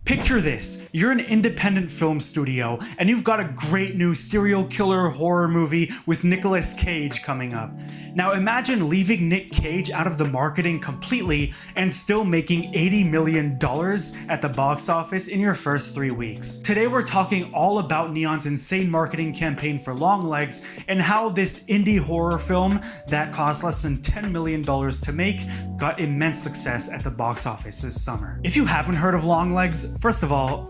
Picture this, you're an independent film studio and you've got a great new serial killer horror movie with Nicolas Cage coming up. Now imagine leaving Nick Cage out of the marketing completely and still making $80 million at the box office in your first 3 weeks. Today we're talking all about Neon's insane marketing campaign for Longlegs and how this indie horror film that cost less than $10 million to make got immense success at the box office this summer. If you haven't heard of Longlegs, first of all,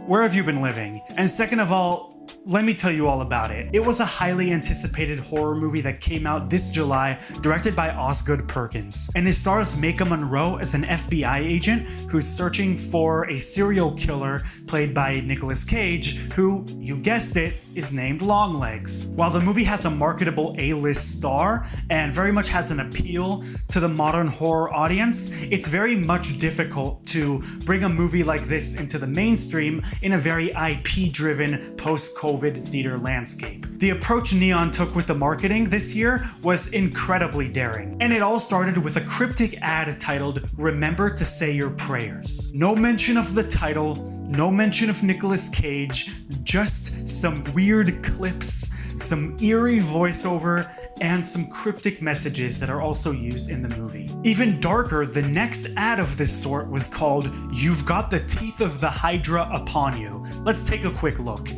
where have you been living? And second of all, let me tell you all about it. It was a highly anticipated horror movie that came out this July, directed by Osgood Perkins. And it stars Maika Monroe as an FBI agent who's searching for a serial killer played by Nicolas Cage, who, you guessed it, is named Longlegs. While the movie has a marketable A-list star and very much has an appeal to the modern horror audience, it's very much difficult to bring a movie like this into the mainstream in a very IP-driven post-COVID theater landscape. The approach Neon took with the marketing this year was incredibly daring, and it all started with a cryptic ad titled "Remember to Say Your Prayers." No mention of the title, no mention of Nicolas Cage, just some weird clips, some eerie voiceover, and some cryptic messages that are also used in the movie. Even darker, the next ad of this sort was called "You've Got the Teeth of the Hydra Upon You." Let's take a quick look.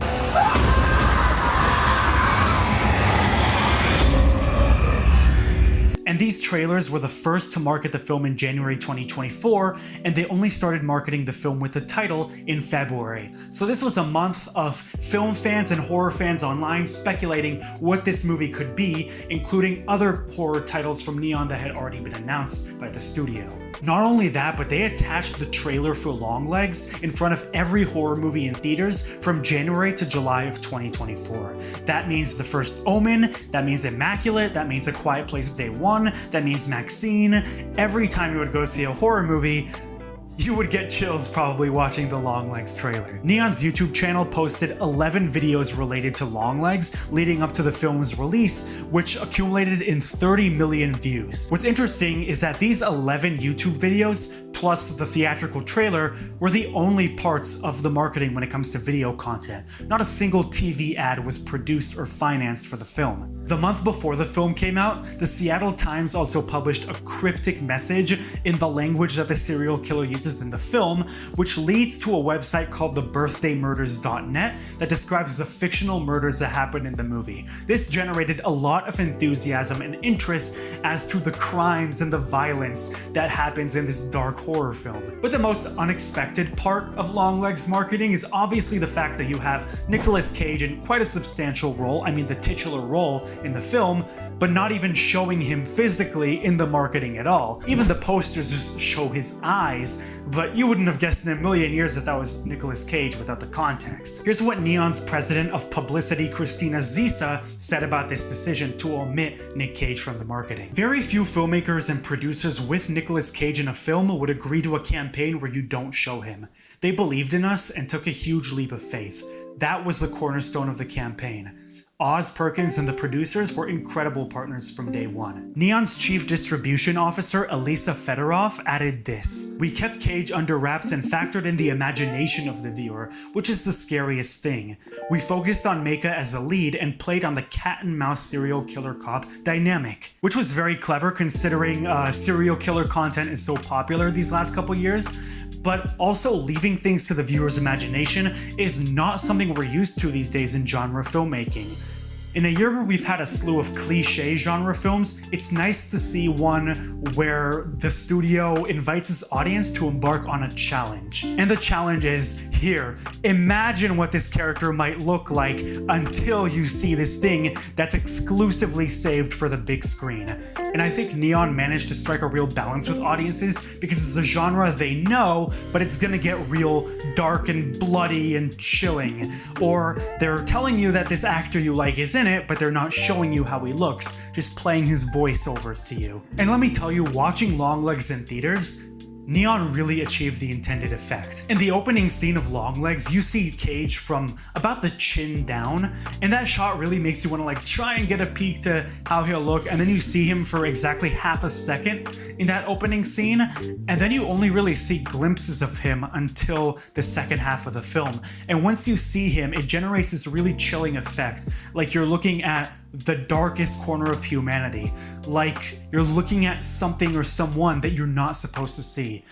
And these trailers were the first to market the film in January 2024, and they only started marketing the film with the title in February. So this was a month of film fans and horror fans online speculating what this movie could be, including other horror titles from Neon that had already been announced by the studio. Not only that, but they attached the trailer for Longlegs in front of every horror movie in theaters from January to July of 2024. That means The First Omen, that means Immaculate, that means A Quiet Place Day One, that means Maxine. Every time you would go see a horror movie, you would get chills probably watching the Longlegs trailer. Neon's YouTube channel posted 11 videos related to Longlegs leading up to the film's release, which accumulated in 30 million views. What's interesting is that these 11 YouTube videos plus the theatrical trailer were the only parts of the marketing when it comes to video content. Not a single TV ad was produced or financed for the film. The month before the film came out, the Seattle Times also published a cryptic message in the language that the serial killer uses in the film, which leads to a website called thebirthdaymurders.net that describes the fictional murders that happened in the movie. This generated a lot of enthusiasm and interest as to the crimes and the violence that happens in this dark horror film. But the most unexpected part of Longlegs marketing is obviously the fact that you have Nicolas Cage in quite a substantial role, I mean the titular role in the film, but not even showing him physically in the marketing at all. Even the posters just show his eyes, but you wouldn't have guessed in a million years that that was Nicolas Cage without the context. Here's what Neon's president of publicity, Christina Zisa, said about this decision to omit Nick Cage from the marketing. Very few filmmakers and producers with Nicolas Cage in a film would agree to a campaign where you don't show him. They believed in us and took a huge leap of faith. That was the cornerstone of the campaign. Oz Perkins and the producers were incredible partners from day one. Neon's chief distribution officer, Elisa Fedorov, added this: "We kept Cage under wraps and factored in the imagination of the viewer, which is the scariest thing. We focused on Maika as the lead and played on the cat and mouse serial killer cop dynamic," which was very clever considering serial killer content is so popular these last couple years. But also leaving things to the viewer's imagination is not something we're used to these days in genre filmmaking. In a year where we've had a slew of cliché genre films, it's nice to see one where the studio invites its audience to embark on a challenge. And the challenge is, here, imagine what this character might look like until you see this thing that's exclusively saved for the big screen. And I think Neon managed to strike a real balance with audiences because it's a genre they know, but it's gonna get real dark and bloody and chilling. Or they're telling you that this actor you like is in it, but they're not showing you how he looks, just playing his voiceovers to you. And let me tell you, watching Longlegs in theaters, Neon really achieved the intended effect. In the opening scene of Longlegs, you see Cage from about the chin down, and that shot really makes you want to like try and get a peek to how he'll look, and then you see him for exactly half a second in that opening scene, and then you only really see glimpses of him until the second half of the film. And once you see him, it generates this really chilling effect, like you're looking at the darkest corner of humanity, like you're looking at something or someone that you're not supposed to see.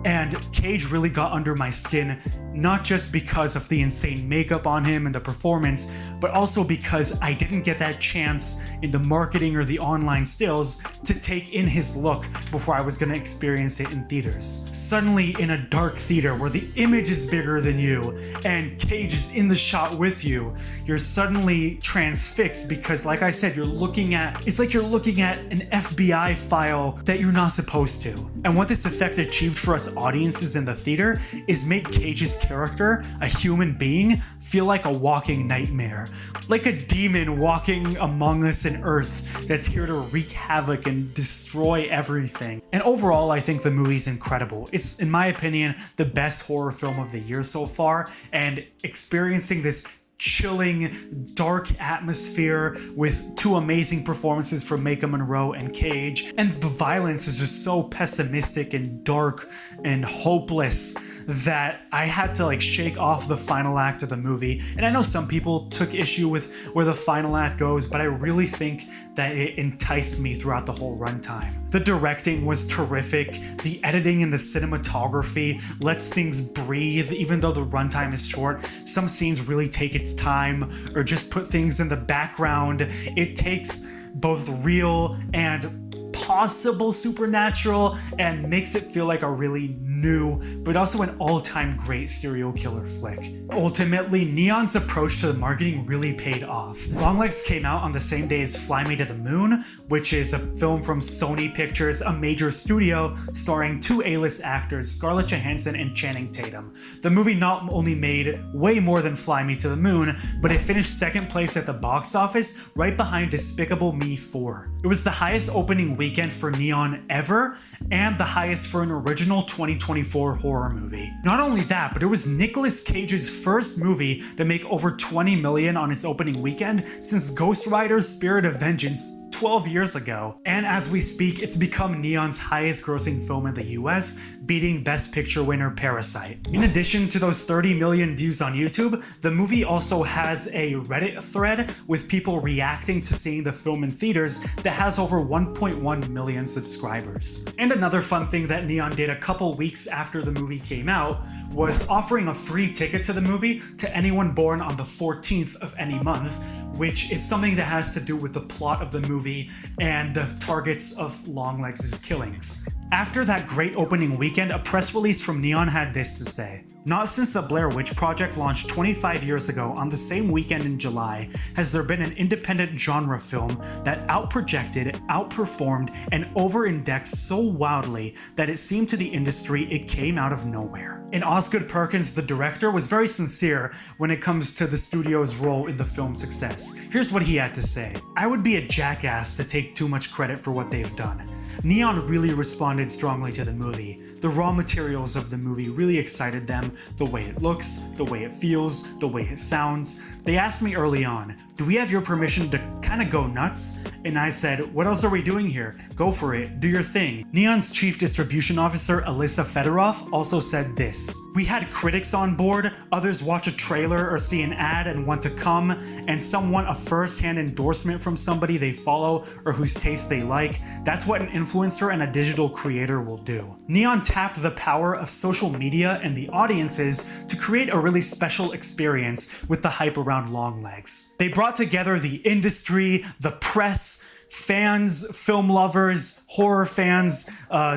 And Cage really got under my skin, not just because of the insane makeup on him and the performance, but also because I didn't get that chance in the marketing or the online stills to take in his look before I was going to experience it in theaters. Suddenly, in a dark theater where the image is bigger than you and Cage is in the shot with you, you're suddenly transfixed because, like I said, it's like you're looking at an FBI file that you're not supposed to. And what this effect achieved for us audiences in the theater is make Cage's character, a human being, feel like a walking nightmare. Like a demon walking among us in Earth that's here to wreak havoc and destroy everything. And overall, I think the movie's incredible. It's, in my opinion, the best horror film of the year so far, and experiencing this chilling, dark atmosphere with two amazing performances from Maika Monroe and Cage. And the violence is just so pessimistic and dark and hopeless that I had to like shake off the final act of the movie. And I know some people took issue with where the final act goes, but I really think that it enticed me throughout the whole runtime. The directing was terrific. The editing and the cinematography lets things breathe, even though the runtime is short. Some scenes really take its time or just put things in the background. It takes both real and possible supernatural and makes it feel like a really new but also an all-time great serial killer flick. Ultimately, Neon's approach to the marketing really paid off. Longlegs came out on the same day as Fly Me to the Moon, which is a film from Sony Pictures, a major studio starring two A-list actors, Scarlett Johansson and Channing Tatum. The movie not only made way more than Fly Me to the Moon, but it finished second place at the box office, right behind Despicable Me 4. It was the highest opening weekend for Neon ever, and the highest for an original 2024 horror movie. Not only that, but it was Nicolas Cage's first movie to make over 20 million on its opening weekend since Ghost Rider's Spirit of Vengeance 12 years ago. And as we speak, it's become Neon's highest grossing film in the US, beating Best Picture winner Parasite. In addition to those 30 million views on YouTube, the movie also has a Reddit thread with people reacting to seeing the film in theaters that has over 1.1 million subscribers. And another fun thing that Neon did a couple weeks after the movie came out was offering a free ticket to the movie to anyone born on the 14th of any month, which is something that has to do with the plot of the movie and the targets of Longlegs' killings. After that great opening weekend, a press release from Neon had this to say: "Not since the Blair Witch Project launched 25 years ago on the same weekend in July has there been an independent genre film that outprojected, outperformed, and over-indexed so wildly that it seemed to the industry it came out of nowhere." And Osgood Perkins, the director, was very sincere when it comes to the studio's role in the film's success. Here's what he had to say: "I would be a jackass to take too much credit for what they've done. Neon really responded strongly to the movie. The raw materials of the movie really excited them, the way it looks, the way it feels, the way it sounds. They asked me early on, 'Do we have your permission to kind of go nuts?' And I said, 'What else are we doing here? Go for it, do your thing.'" Neon's chief distribution officer, Alyssa Fedorov, also said this: "We had critics on board, others watch a trailer or see an ad and want to come, and some want a first-hand endorsement from somebody they follow or whose taste they like. That's what an influencer and a digital creator will do." Neon tapped the power of social media and the audiences to create a really special experience with the hype around Longlegs. They brought together the industry, the press, fans, film lovers, horror fans,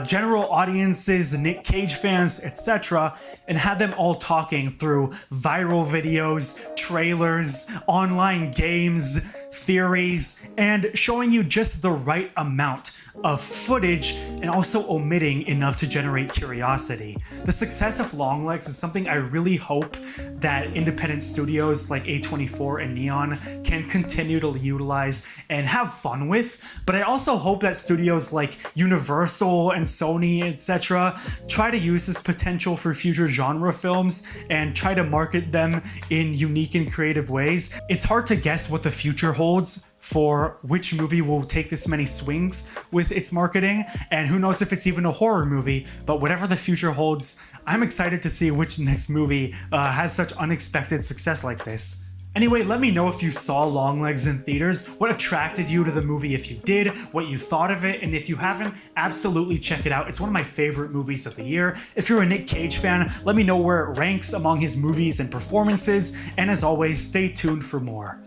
general audiences, Nick Cage fans, etc., and had them all talking through viral videos, trailers, online games, theories, and showing you just the right amount of footage and also omitting enough to generate curiosity. The success of Longlegs is something I really hope that independent studios like A24 and Neon can continue to utilize and have fun with, but I also hope that studios like Universal and Sony, etc., try to use this potential for future genre films and try to market them in unique and creative ways. It's hard to guess what the future holds for which movie will take this many swings with its marketing, and who knows if it's even a horror movie, but whatever the future holds, I'm excited to see which next movie has such unexpected success like this. Anyway, let me know if you saw Longlegs in theaters, what attracted you to the movie if you did, what you thought of it, and if you haven't, absolutely check it out. It's one of my favorite movies of the year. If you're a Nick Cage fan, let me know where it ranks among his movies and performances, and as always, stay tuned for more.